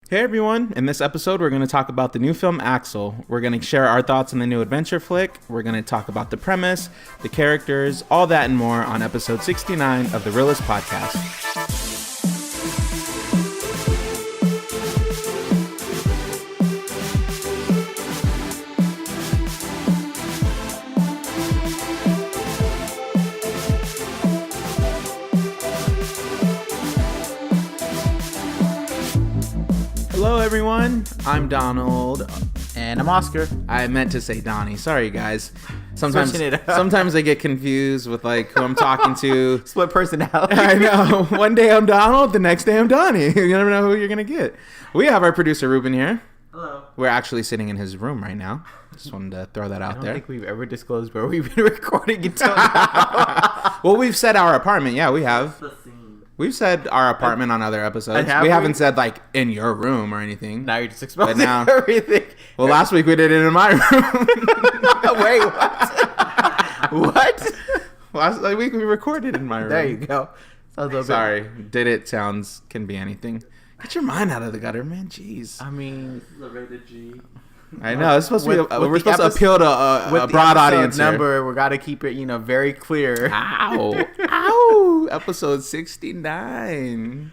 Hey everyone, in this episode we're going to talk about the new film Axel. We're going to share our thoughts on the new adventure flick. We're going to talk about the premise, the characters, all that and more on episode 69 of the Reel-ists Podcast. Hello everyone, I'm Donald. And I'm Oscar. I meant to say Donnie. Sorry guys. Sometimes I get confused with like who I'm talking to. Split personality. I know. One day I'm Donald, the next day I'm Donnie. You never know who you're going to get. We have our producer Ruben here. Hello. We're actually sitting in his room right now. Just wanted to throw that out there. I don't think we've ever disclosed where we've been recording until now. Well, we've said our apartment. Yeah, we have. We've said our apartment on other episodes. We haven't said like in your room or anything. Now you're just exposing everything. Well, last week we did it in my room. Wait, what? What? Last week we recorded in my room. There you go. Sorry, did it sounds can be anything. Get your mind out of the gutter, man. Jeez. I mean, this is a rated G. I know it's supposed to be. We're supposed to appeal to a broad audience. Number, we got to keep it, very clear. Ow, ow! Episode 69.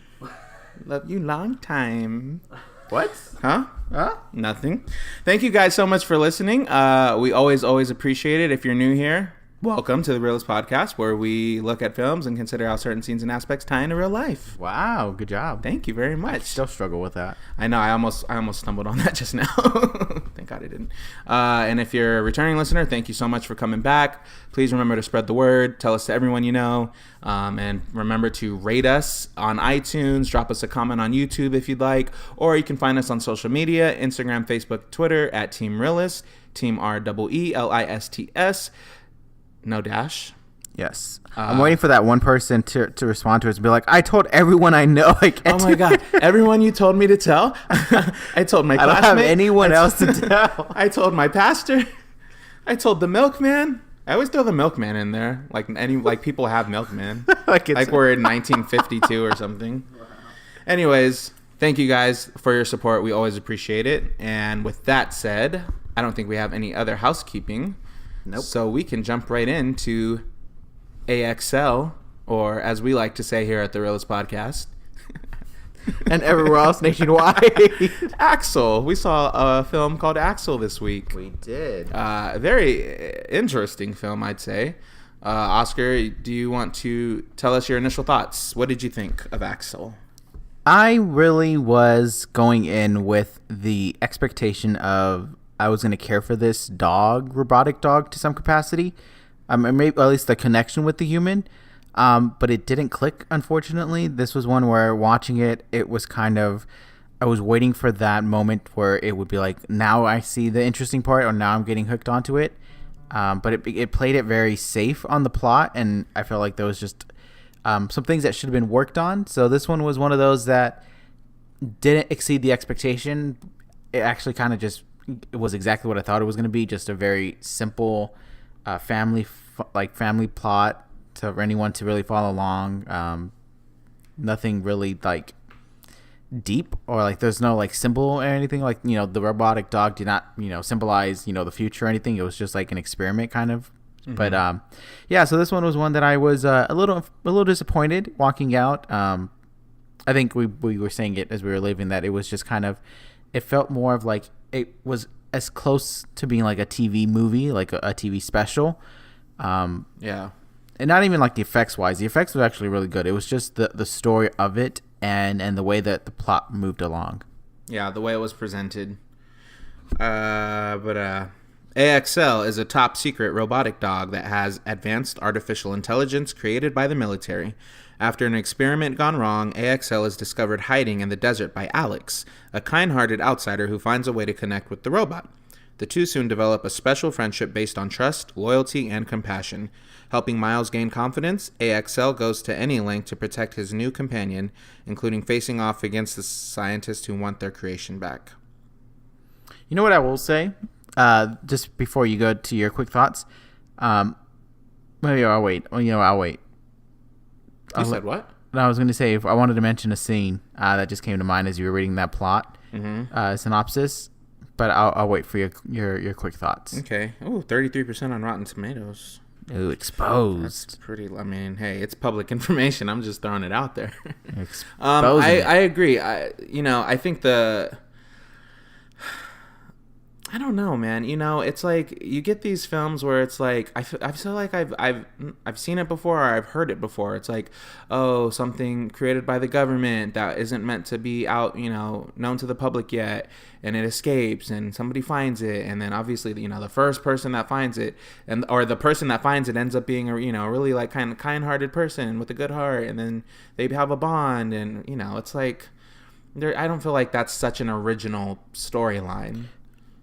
Love you long time. What? Huh? Nothing. Thank you guys so much for listening. We always appreciate it. If you're new here, welcome to the Reel-ists Podcast, where we look at films and consider how certain scenes and aspects tie into real life. Wow, good job. Thank you very much. I still struggle with that. I know. I almost stumbled on that just now. Thank God I didn't. And if you're a returning listener, thank you so much for coming back. Please remember to spread the word. Tell us to everyone you know. And remember to rate us on iTunes. Drop us a comment on YouTube if you'd like. Or you can find us on social media, Instagram, Facebook, Twitter, at Team Reel-ists, Team REELISTS. No dash. Yes. I'm waiting for that one person to respond to us and be like, I told everyone I know I can't. Oh my God. Everyone you told me to tell. I told my classmate. I don't have anyone else to tell. I told my pastor. I told the milkman. I always throw the milkman in there. Like people have milkman. like we're in 1952 or something. Wow. Anyways, thank you guys for your support. We always appreciate it. And with that said, I don't think we have any other housekeeping. Nope. So we can jump right into AXL, or as we like to say here at the Reel-ists Podcast. And everywhere else nationwide. Axel. We saw a film called Axel this week. We did. A very interesting film, I'd say. Oscar, do you want to tell us your initial thoughts? What did you think of Axel? I really was going in with the expectation of I was going to care for this robotic dog to some capacity. Maybe at least the connection with the human. But it didn't click, unfortunately. This was one where watching it, it was kind of, I was waiting for that moment where it would be like, now I see the interesting part, or now I'm getting hooked onto it. But it played it very safe on the plot, and I felt like there was just some things that should have been worked on. So this one was one of those that didn't exceed the expectation. It actually kind of it was exactly what I thought it was going to be, just a very simple family plot for anyone to really follow along. Nothing really like deep, or like there's no like symbol or anything, like the robotic dog did not symbolize the future or anything. It was just like an experiment kind of. Mm-hmm. But yeah, so this one was one that I was a little disappointed walking out. I think we were saying it as we were leaving, that it was just kind of, it felt more of like it was as close to being like a TV movie, like a TV special. Yeah. And not even like the effects wise. The effects were actually really good. It was just the story of it and the way that the plot moved along. Yeah, the way it was presented. But AXL is a top secret robotic dog that has advanced artificial intelligence created by the military. After an experiment gone wrong, AXL is discovered hiding in the desert by Alex, a kind-hearted outsider who finds a way to connect with the robot. The two soon develop a special friendship based on trust, loyalty, and compassion. Helping Miles gain confidence, AXL goes to any length to protect his new companion, including facing off against the scientists who want their creation back. You know what I will say? Just before you go to your quick thoughts, maybe I'll wait. I'll wait. You said what? No, I was going to say, if I wanted to mention a scene that just came to mind as you were reading that plot. synopsis, but I'll wait for your quick thoughts. Okay. Oh, 33% on Rotten Tomatoes. Ooh, exposed. That's pretty. I mean, hey, it's public information. I'm just throwing it out there. I agree. I think I don't know, man. It's like you get these films where it's like I feel like I've seen it before or I've heard it before. It's like, oh, something created by the government that isn't meant to be out, known to the public yet, and it escapes and somebody finds it, and then obviously, the first person that finds it or the person that finds it ends up being a really like kind-hearted person with a good heart, and then they have a bond, and it's like I don't feel like that's such an original storyline.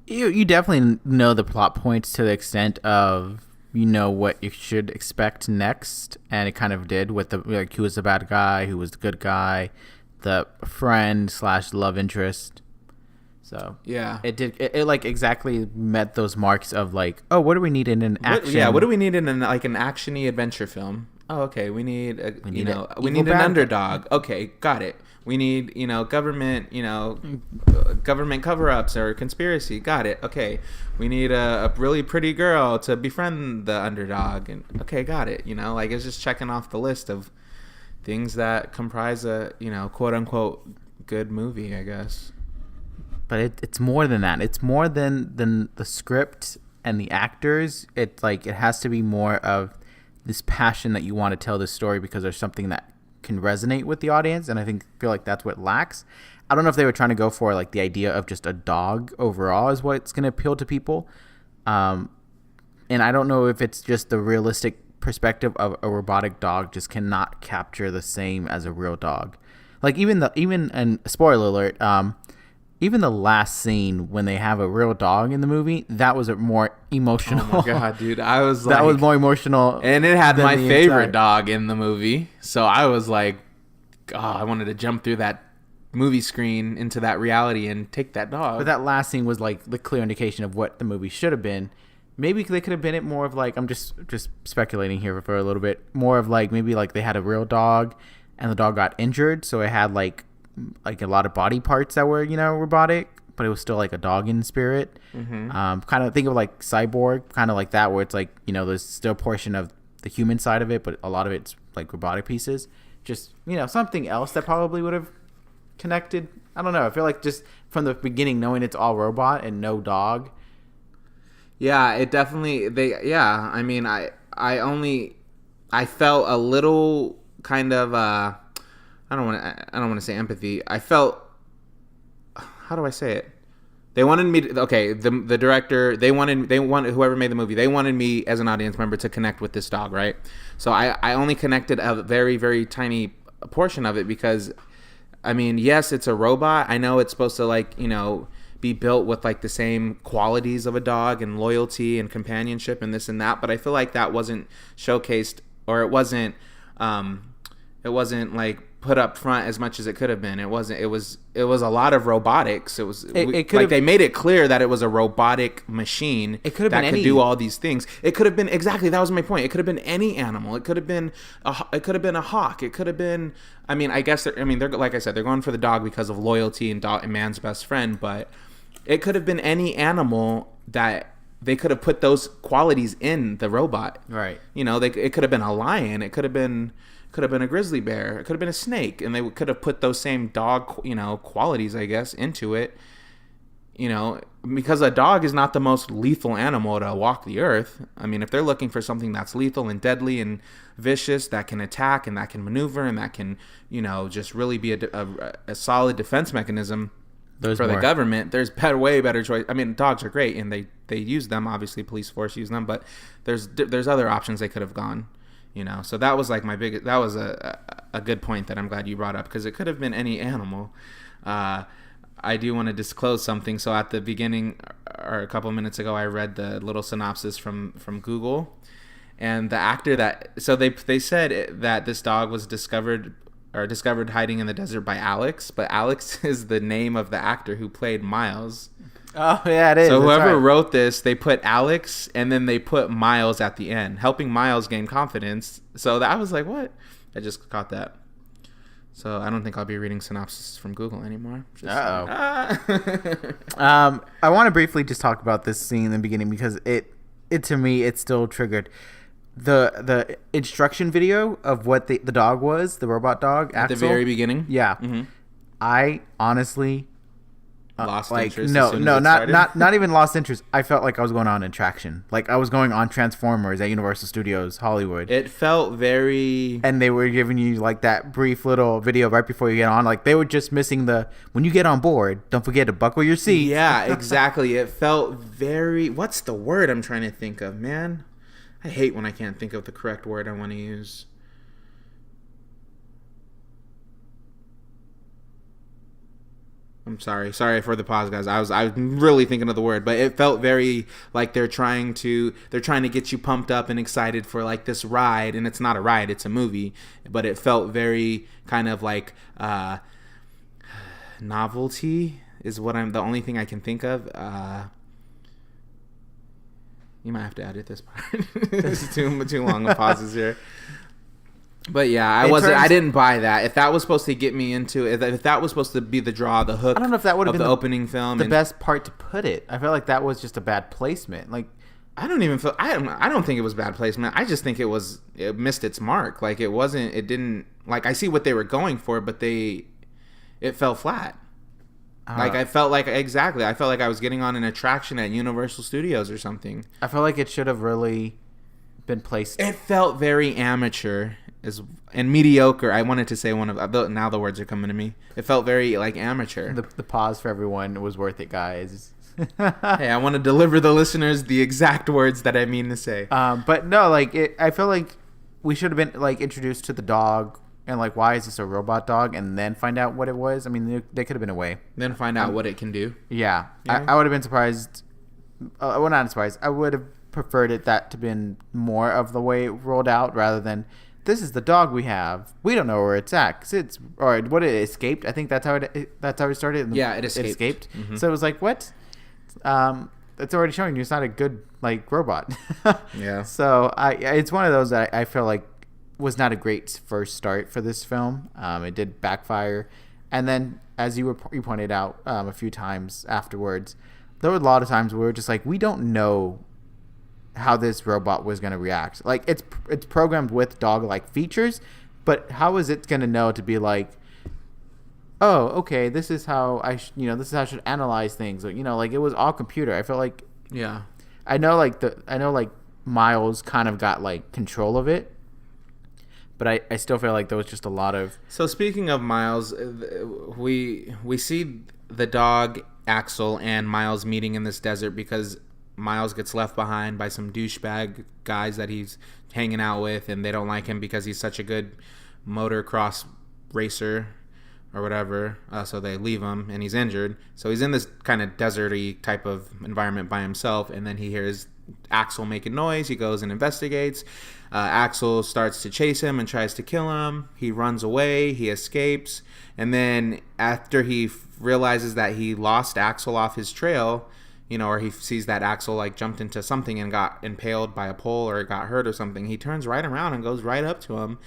You definitely know the plot points to the extent of what you should expect next, and it kind of did with who was the bad guy, who was the good guy, the friend / love interest. So yeah, it did. It like exactly met those marks of like, oh, what do we need in an action? What do we need in an actiony adventure film? Oh, okay, we need an underdog. Okay, got it. We need, government cover-ups or conspiracy. Got it. Okay. We need a really pretty girl to befriend the underdog. And okay, got it. Like it's just checking off the list of things that comprise a, quote unquote good movie, I guess. But it's more than that. It's more than the script and the actors. It's like it has to be more of this passion that you want to tell this story because there's something that can resonate with the audience, and I feel like that's what lacks. I don't know if they were trying to go for like the idea of just a dog overall is what's going to appeal to people, and I don't know if it's just the realistic perspective of a robotic dog just cannot capture the same as a real dog. Like and spoiler alert, even the last scene when they have a real dog in the movie, that was a more emotional. Oh my god, dude! I was like, that was more emotional, and it had my favorite dog in the movie. So I was like, oh, I wanted to jump through that movie screen into that reality and take that dog. But that last scene was like the clear indication of what the movie should have been. Maybe they could have been it more of like, I'm just speculating here for a little bit, more of like maybe like they had a real dog and the dog got injured, so it had like a lot of body parts that were robotic, but it was still like a dog in spirit. Kind of think of like Cyborg, kind of like that, where it's like there's still a portion of the human side of it, but a lot of it's like robotic pieces. Just something else that probably would have connected. I don't know. I feel like just from the beginning, knowing it's all robot and no dog. Yeah, it definitely. I mean, I felt a little kind of. I don't want to say empathy. I felt. How do I say it? They wanted me to, the director, they wanted whoever made the movie, they wanted me as an audience member to connect with this dog, right? So I only connected a very, very tiny portion of it because, I mean, yes, it's a robot. I know it's supposed to be built with like the same qualities of a dog and loyalty and companionship and this and that, but I feel like that wasn't showcased, or it wasn't like put up front as much as it could have been. It was a lot of robotics. They made it clear that it was a robotic machine that could do all these things. It could have been, exactly, that was my point. It could have been any animal. It could have been a hawk. It could have been, I mean, I guess they're like I said, they're going for the dog because of loyalty and man's best friend, but it could have been any animal that they could have put those qualities in the robot. Right. It could have been a lion. It could have been a grizzly bear. It could have been a snake, and they could have put those same dog, qualities, I guess, into it. Because a dog is not the most lethal animal to walk the earth. I mean, if they're looking for something that's lethal and deadly and vicious, that can attack and that can maneuver and that can, just really be a solid defense mechanism the government, there's way better choice. I mean, dogs are great, and they use them. Obviously, police force use them, but there's other options they could have gone. So that was like that was a good point that I'm glad you brought up, because it could have been any animal. I do want to disclose something. So at the beginning, or a couple of minutes ago, I read the little synopsis from Google, and the actor they said that this dog was discovered hiding in the desert by Alex, but Alex is the name of the actor who played Miles. Oh, yeah, it is. So whoever wrote this, they put Alex and then they put Miles at the end, helping Miles gain confidence. So I was like, what? I just caught that. So I don't think I'll be reading synopsis from Google anymore. I want to briefly just talk about this scene in the beginning because it to me it still triggered the instruction video of what the dog was, the robot dog, at Axel. the very beginning. Yeah, I honestly lost like interest. no, as soon no, as it not started. not even lost interest. I felt like I was going on an attraction, like I was going on Transformers at Universal Studios Hollywood. It felt very. And they were giving you like that brief little video right before you get on. Like they were just missing the when you get on board, don't forget to buckle your seat. Yeah, exactly. It felt very. What's the word I'm trying to think of, man? I hate when I can't think of the correct word I want to use. I'm sorry for the pause, guys. I was really thinking of the word, but it felt very like they're trying to get you pumped up and excited for like this ride, and it's not a ride, it's a movie, but it felt very kind of like novelty is what the only thing I can think of. You might have to edit this part. It's too long of pauses here. But yeah, I didn't buy that. If that was supposed to get me into it, if that was supposed to be the draw, the hook, I don't know if that would have been the opening film, the best part to put it. I felt like that was just a bad placement. Like I don't think it was bad placement. I just think it missed its mark. Like it didn't like I see what they were going for, but it fell flat. Like I felt like I was getting on an attraction at Universal Studios or something. I felt like it should have really been placed. It felt very amateur and mediocre. I wanted to say now the words are coming to me. It felt very like amateur. The pause for everyone was worth it, guys. Hey, I want to deliver the listeners the exact words that I mean to say. But no, like I feel like we should have been like introduced to the dog and like why is this a robot dog and then find out what it was. I mean, there could have been a way. Then find out what it can do. Yeah. I would have been surprised. Well, not surprised. I would have preferred that to been more of the way it rolled out rather than this is the dog we have. We don't know where it's at. 'Cause it escaped. I think that's how it started. Yeah, it escaped. It escaped. Mm-hmm. So it was like, what? It's already showing you it's not a good like robot. Yeah. So it's one of those that I feel like was not a great first start for this film. It did backfire, and then as you pointed out a few times afterwards, there were a lot of times where we were just like, we don't know how this robot was going to react. Like it's programmed with dog-like features, but how is it going to know to be like, oh, okay, this is how this is how I should analyze things. Or, like it was all computer. I felt like yeah. I know like Miles kind of got like control of it, but I still feel like there was just a lot of. So speaking of Miles, we see the dog Axel and Miles meeting in this desert because Miles gets left behind by some douchebag guys that he's hanging out with, and they don't like him because he's such a good motocross racer or whatever. So they leave him, and he's injured. So he's in this kind of deserty type of environment by himself, and then he hears Axel making noise. He goes and investigates. Axel starts to chase him and tries to kill him. He runs away. He escapes. And then after he realizes that he lost Axel off his trail, or he sees that Axel like jumped into something and got impaled by a pole or got hurt or something, he turns right around and goes right up to him.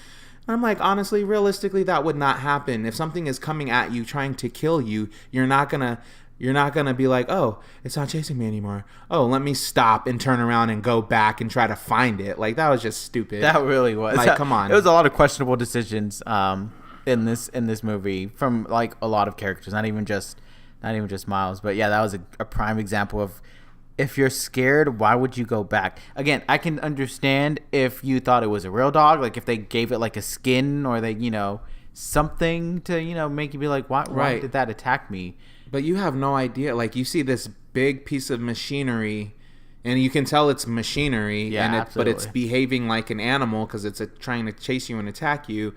And I'm like, honestly, realistically, that would not happen. If something is coming at you trying to kill you, you're not gonna be like, oh, it's not chasing me anymore. Oh, let me stop and turn around and go back and try to find it. Like that was just stupid. That really was. Like, come on. It was a lot of questionable decisions in this movie from like a lot of characters, not even just Miles. But yeah, that was a prime example of if you're scared, why would you go back? Again, I can understand if you thought it was a real dog, like if they gave it like a skin or they, something to, make you be like, why did that attack me? But you have no idea. Like you see this big piece of machinery, and you can tell it's machinery, yeah, but it's behaving like an animal because it's trying to chase you and attack you.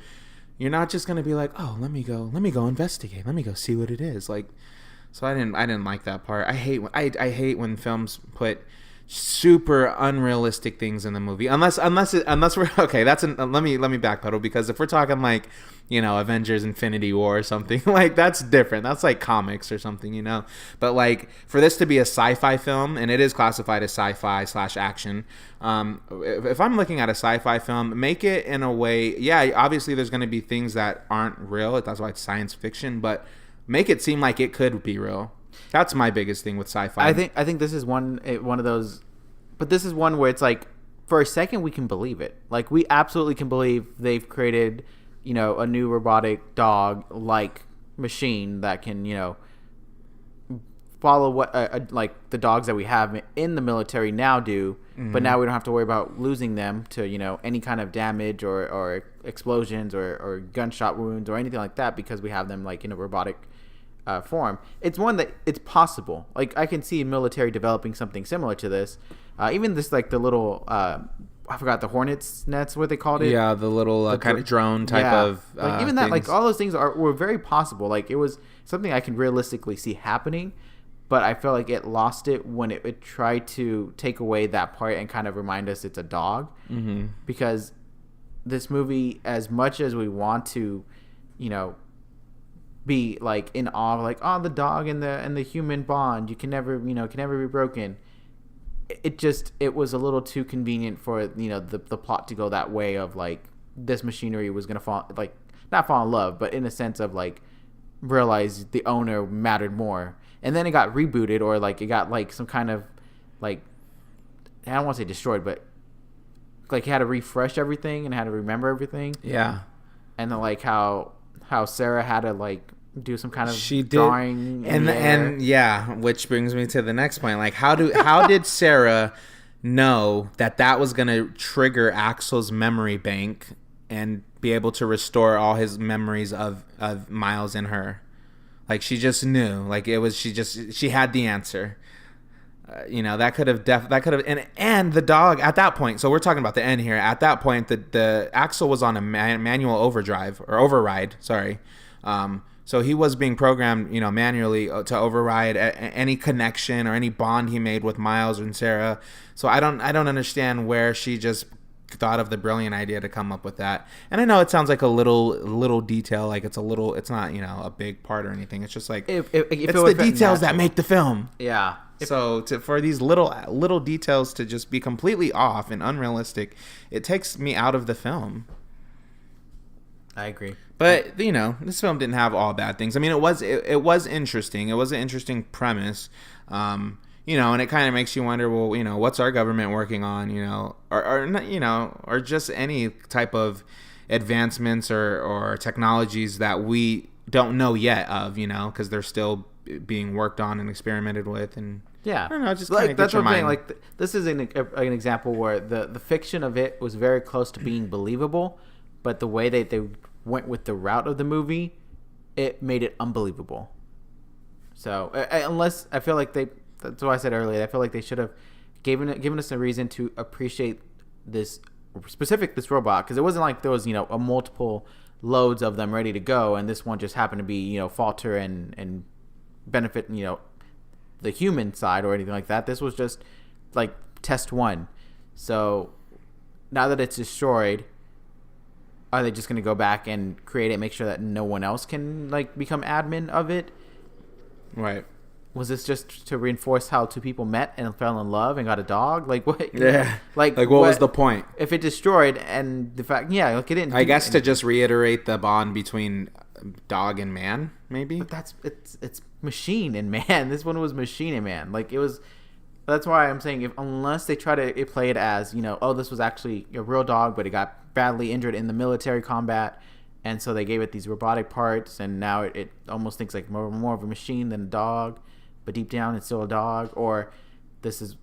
You're not just gonna be like, oh, let me go investigate, let me go see what it is. Like, so I didn't like that part. I hate when films put super unrealistic things in the movie. Unless we're okay. Let me backpedal, because if we're talking like, Avengers Infinity War or something, like that's different. That's like comics or something, But like for this to be a sci-fi film, and it is classified as sci-fi / action. If I'm looking at a sci-fi film, make it in a way. Yeah, obviously there's going to be things that aren't real. That's why it's science fiction, but make it seem like it could be real. That's my biggest thing with sci-fi. I think this is one of those, but this is one where it's like, for a second we can believe it. Like we absolutely can believe they've created, a new robotic dog like machine that can, follow what like the dogs that we have in the military now do. Mm-hmm. But now we don't have to worry about losing them to, any kind of damage or explosions or gunshot wounds or anything like that, because we have them like in a robotic form. It's one that it's possible. Like I can see military developing something similar to this. Even this, like the little, I forgot the Hornets nets, what they called it. Yeah, the little kind of drone type of. Like even that, things. Like all those things were very possible. Like it was something I can realistically see happening, but I felt like it lost it when it tried to take away that part and kind of remind us it's a dog. Mm-hmm. Because this movie, as much as we want to, be like in awe, like, oh, the dog and the human bond, can never be broken. It was a little too convenient for the plot to go that way of like this machinery was gonna not fall in love, but in a sense of like realize the owner mattered more, and then it got rebooted, or like it got like some kind of like, I don't want to say destroyed, but like it had to refresh everything and had to remember everything. Yeah, and then like how Sarah had to like do some kind of drawing and yeah, which brings me to the next point. Like how did Sarah know that was going to trigger Axel's memory bank and be able to restore all his memories of Miles and her? Like she just knew. Like it was, she had the answer. That could have and the dog at that point. So we're talking about the end here. At that point, the Axel was on a manual override. Sorry. So he was being programmed, manually to override any connection or any bond he made with Miles and Sarah. So I don't understand where she just thought of the brilliant idea to come up with that. And I know it sounds like a little detail, like it's not a big part or anything. It's just like it's the details that make the film. Yeah. So for these little details to just be completely off and unrealistic, it takes me out of the film. I agree. But this film didn't have all bad things. I mean, it was interesting. It was an interesting premise, and it kind of makes you wonder, well, what's our government working on, or just any type of advancements or technologies that we don't know yet of, because they're still being worked on and experimented with, and yeah, I don't know, just like that's what I'm saying. Like this is an example where the fiction of it was very close to being believable, but the way that they went with the route of the movie, it made it unbelievable. So unless I feel like that's what I said earlier, I feel like they should have given us a reason to appreciate this robot, because it wasn't like there was a multiple loads of them ready to go, and this one just happened to be falter and benefit the human side or anything like that. This was just like test one. So now that it's destroyed, are they just going to go back and create it, make sure that no one else can like become admin of it? Right. Was this just to reinforce how two people met and fell in love and got a dog? Like what? Yeah. Like what was the point? If it destroyed, and the fact, yeah, like it didn't. I guess to just reiterate the bond between dog and man, maybe. But it's machine and man. This one was machine and man. Like it was. That's why I'm saying, unless they try to play it as, oh, this was actually a real dog, but it got badly injured in the military combat, and so they gave it these robotic parts, and now it almost thinks like more of a machine than a dog, but deep down it's still a dog. Or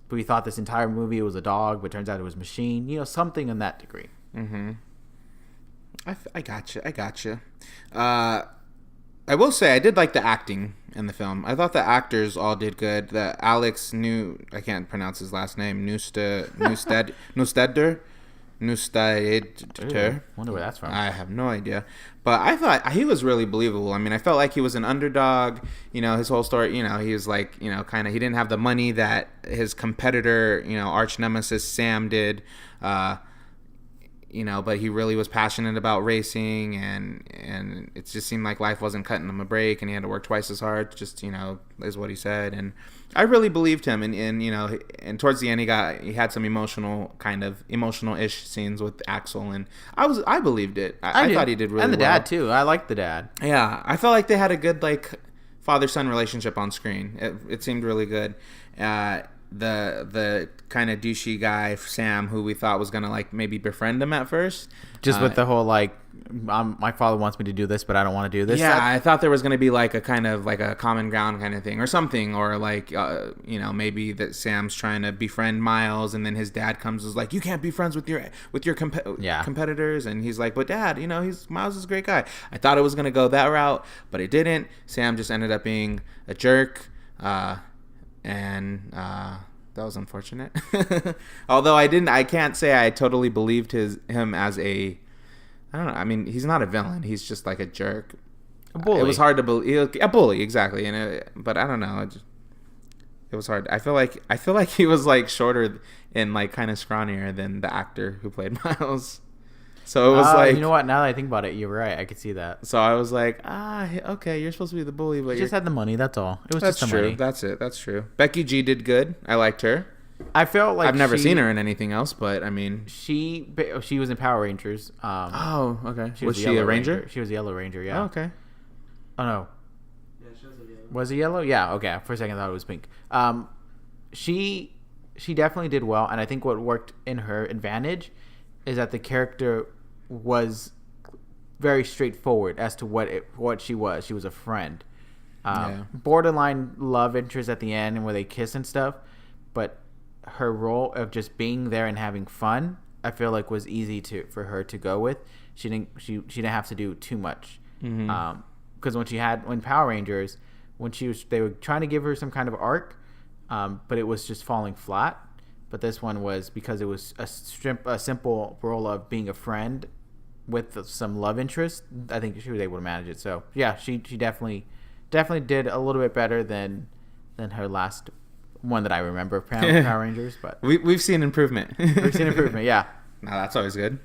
we thought this entire movie was a dog, but turns out it was machine. Something in that degree. Mm-hmm. I gotcha. I will say I did like the acting in the film. I thought the actors all did good. I can't pronounce his last name, Nustedder. Nustaedter. Wonder where that's from. I have no idea. But I thought he was really believable. I mean, I felt like he was an underdog. You know, his whole story, you know, he was like, you know, kind of, he didn't have the money that his competitor, you know, arch nemesis Sam did. You know, but he really was passionate about racing, and it just seemed like life wasn't cutting him a break, and he had to work twice as hard, just, you know, is what he said. And I really believed him, and you know, and towards the end he had some emotional-ish scenes with Axel, and I believed it. I thought he did really well. And the dad too. I liked the dad. Yeah, I felt like they had a good like father-son relationship on screen. It seemed really good. The kind of douchey guy Sam, who we thought was gonna like maybe befriend him at first, just with the whole like, my father wants me to do this, but I don't want to do this. Yeah, I thought there was gonna be like a kind of like a common ground kind of thing or something, or like you know, maybe that Sam's trying to befriend Miles, and then his dad comes and is like, you can't be friends with your competitors, and he's like, but Dad, you know, Miles is a great guy. I thought it was gonna go that route, but it didn't. Sam just ended up being a jerk. And that was unfortunate. Although I can't say I totally believed him as I don't know. I mean, he's not a villain. He's just like a jerk. A bully. It was hard to believe. A bully, exactly. But I don't know. It was hard. I feel like he was like shorter and like kind of scrawnier than the actor who played Miles. So it was like, you know what? Now that I think about it, you're right. I could see that. So I was like, okay, you're supposed to be the bully, but you just had the money. That's all. It was that's just the true. money. That's it. That's true. Becky G did good. I liked her. I felt like I've never seen her in anything else, but I mean, she was in Power Rangers. Okay. Was she a ranger? She was a Yellow Ranger. Yeah. Oh, okay. Oh no. Yeah, she was a yellow. Was it yellow? Yeah. Okay. For a second, I thought it was pink. She definitely did well, and I think what worked in her advantage is that the character was very straightforward as to what she was. She was a friend. Borderline love interest at the end, and where they kiss and stuff, but her role of just being there and having fun, I feel like was easy for her to go with. She didn't have to do too much. Because when Power Rangers, they were trying to give her some kind of arc, but it was just falling flat. But this one was, because it was a simple role of being a friend with some love interest, I think she was able to manage it. So yeah, she definitely did a little bit better than her last one that I remember of Power Rangers. But we've seen improvement. Yeah. No, that's always good.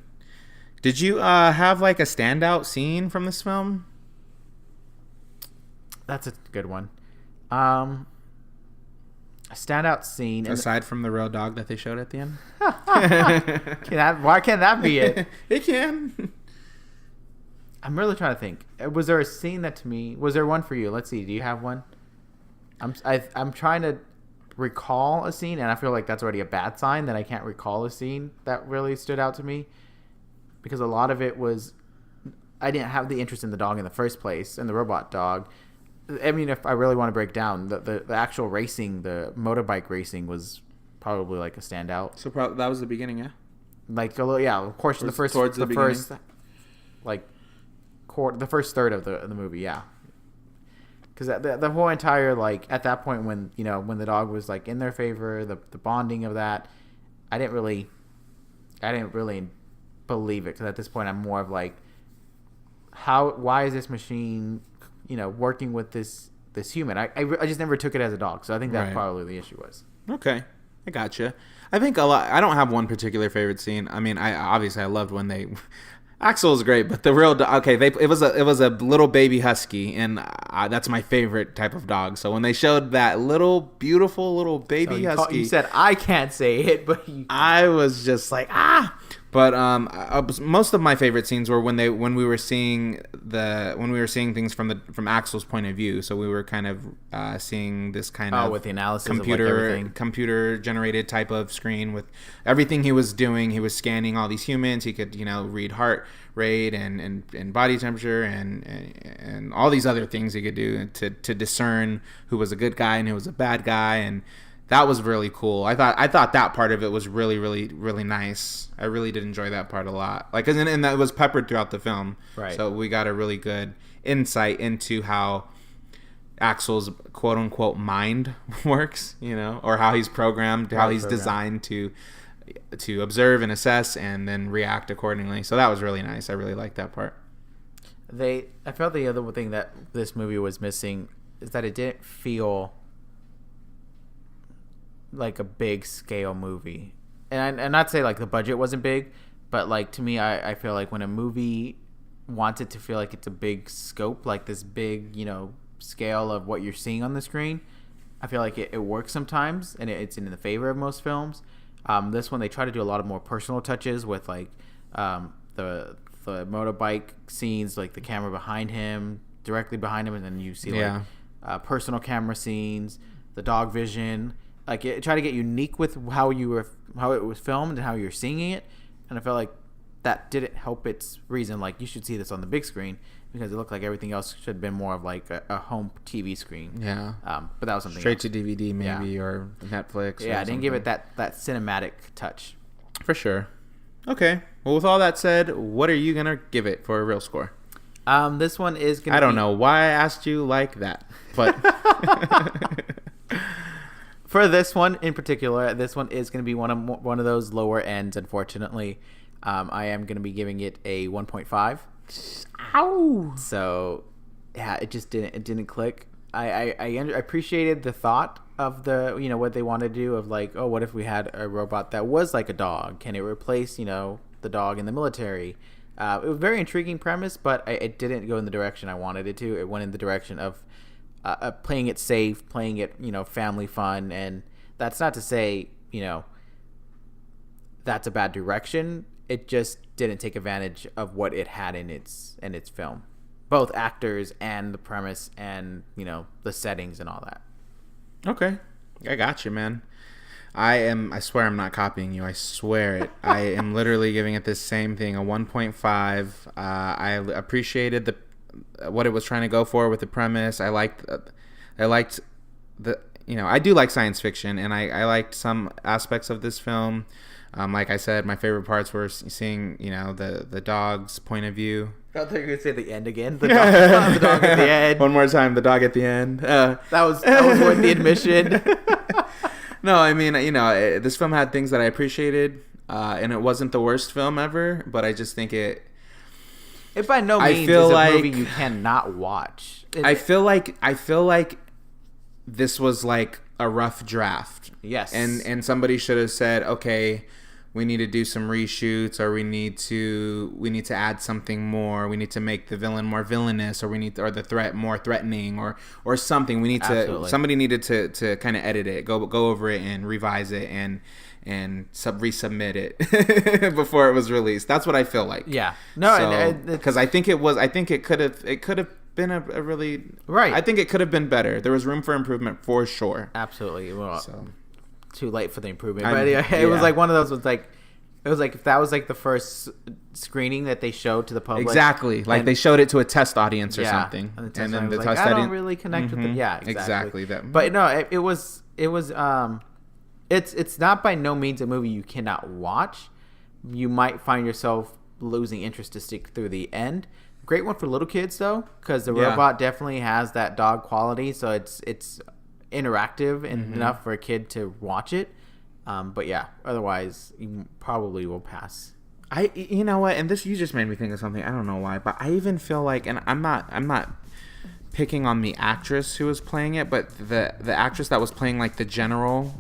Did you have like a standout scene from this film? That's a good one. A standout scene aside from the real dog that they showed at the end. Why can't that be it? It can. I'm really trying to think. Was there a scene was there one for you? Let's see. Do you have one? I'm trying to recall a scene, and I feel like that's already a bad sign that I can't recall a scene that really stood out to me, because a lot of it was, I didn't have the interest in the dog in the first place, and the robot dog. I mean, if I really want to break down the actual racing, the motorbike racing was probably like a standout. So that was the beginning, yeah. Like a little, yeah. Of course, the first third of the movie, yeah. Because the whole entire, like, at that point when the dog was like in their favor, the bonding of that, I didn't really believe it, because at this point I'm more of like, why is this machine working with this human? I just never took it as a dog, so I think that's probably the issue was. Okay, I gotcha. I think a lot. I don't have one particular favorite scene. I mean, I loved when they. Axel is great, but the real dog. Okay, it was a little baby husky, and that's my favorite type of dog. So when they showed that beautiful little baby husky, you said I can't say it, but I was just like But most of my favorite scenes were when we were seeing things from Axel's point of view. So we were kind of seeing this kind of with the analysis computer generated type of screen with everything he was doing. He was scanning all these humans. He could read heart rate and body temperature and all these other things he could do to discern who was a good guy and who was a bad guy. And that was really cool. I thought that part of it was really, really, really nice. I really did enjoy that part a lot. Like, and that was peppered throughout the film. Right. So we got a really good insight into how Axel's quote unquote mind works, or how he's programmed, how he's designed to, to observe and assess and then react accordingly. So that was really nice. I really liked that part. I felt the other thing that this movie was missing is that it didn't feel like a big scale movie. And not say like the budget wasn't big, but like to me, I feel like when a movie wants it to feel like it's a big scope, like this big, scale of what you're seeing on the screen, I feel like it works sometimes, and it's in the favor of most films. This one, they try to do a lot of more personal touches with like the motorbike scenes, like the camera behind him, directly behind him, and then you see like personal camera scenes, the dog vision. Like try to get unique with how it was filmed and how you're seeing it, and I felt like that didn't help its reason. Like you should see this on the big screen because it looked like everything else should have been more of like a home TV screen. Yeah. But that was something straight else. to DVD maybe or Netflix. Yeah, I didn't give it that cinematic touch. For sure. Okay. Well, with all that said, what are you gonna give it for a real score? This one is gonna. I don't know why I asked you like that, but for this one in particular, this one is gonna be one of those lower ends. Unfortunately, I am gonna be giving it a 1.5. Ow! So, yeah, it didn't click. I appreciated the thought of the what they wanted to do of like, oh, what if we had a robot that was like a dog? Can it replace the dog in the military? It was a very intriguing premise, but it didn't go in the direction I wanted it to. It went in the direction of playing it safe, playing it family fun, and that's not to say that's a bad direction. It just didn't take advantage of what it had in its film, both actors and the premise and the settings and all that. Okay, I got you, man. I swear I'm not copying you. I swear it. I am literally giving it this same thing, a 1.5. I appreciated what it was trying to go for with the premise. I liked the I do like science fiction, and I liked some aspects of this film. Like I said, my favorite parts were seeing, the dog's point of view. I thought you were going to say the end again. The dog at the end. One more time, the dog at the end. That was worth the admission. No, I mean, this film had things that I appreciated, and it wasn't the worst film ever, but I just think it by no means is a movie you cannot watch. I feel like this was like a rough draft. Yes. And somebody should have said, okay, we need to do some reshoots, or we need to add something more. We need to make the villain more villainous, or or the threat more threatening, or something. Somebody needed to kind of edit it, go over it and revise it and resubmit it before it was released. That's what I feel like. Yeah. No, because I think it could have been a really right. I think it could have been better. There was room for improvement for sure. Absolutely. Well, too late for the improvement. But it was like one of those. It was like if that was like the first screening that they showed to the public. Exactly. Like they showed it to a test audience or something, and then the test I don't really connect with it. Yeah, exactly. That. But no, it was. It's not by no means a movie you cannot watch. You might find yourself losing interest to stick through the end. Great one for little kids though, because the robot definitely has that dog quality. So it's interactive enough for a kid to watch it. But yeah, otherwise you probably will pass. You know what? And this, you just made me think of something. I don't know why, but I even feel like, and I'm not picking on the actress who was playing it, but the actress that was playing like the general.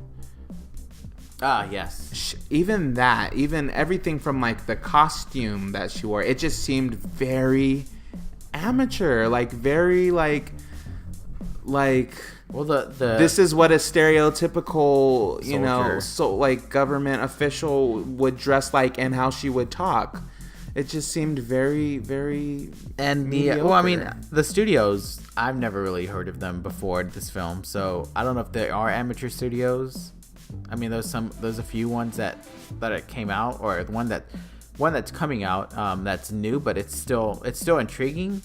Yes. Even everything from like the costume that she wore, it just seemed very amateur, like very like. Well, the this is what a stereotypical, soldier. like government official would dress like and how she would talk. It just seemed very, very mediocre. Well, I mean, the studios, I've never really heard of them before this film, so I don't know if they are amateur studios. I mean, there's a few ones that it came out, or one that's coming out that's new, but it's still intriguing.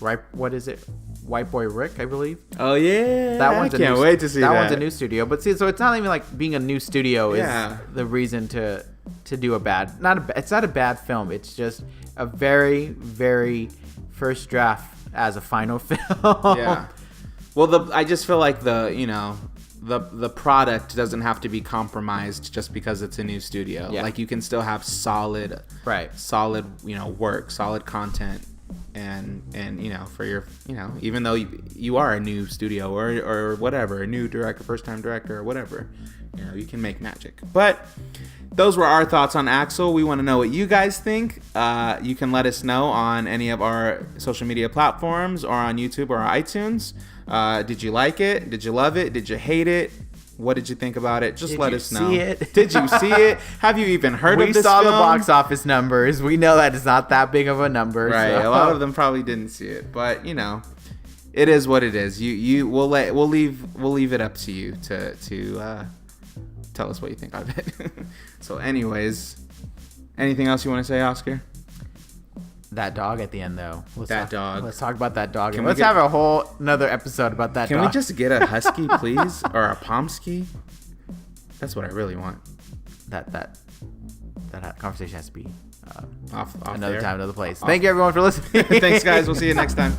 Right? What is it? White Boy Rick, I believe. Oh yeah, I can't wait to see that. That one's a new studio, but see, so it's not even like being a new studio is the reason to do it's not a bad film. It's just a very, very first draft as a final film. Yeah. Well, I just feel like the the product doesn't have to be compromised just because it's a new studio. Yeah. Like you can still have solid work, solid content, and for your even though you are a new studio or whatever, a new director, first time director or whatever, you can make magic. But those were our thoughts on Axel. We want to know what you guys think. You can let us know on any of our social media platforms or on YouTube or iTunes. Did you like it? Did you love it? Did you hate it? What did you think about it? Just let us know. Did you see it? Have you even heard of this film? We saw the box office numbers. We know that it's not that big of a number. Right. So. A lot of them probably didn't see it, but it is what it is. We'll leave it up to you to tell us what you think of it. So anyways, anything else you want to say, Oscar? That dog at the end, though. Let's talk about that dog. Let's have a whole another episode about that dog. Can we just get a husky, please? Or a pomsky? That's what I really want. That conversation has to be off another there. time, another place. Thank you, everyone, for listening. Thanks, guys. We'll see you next time.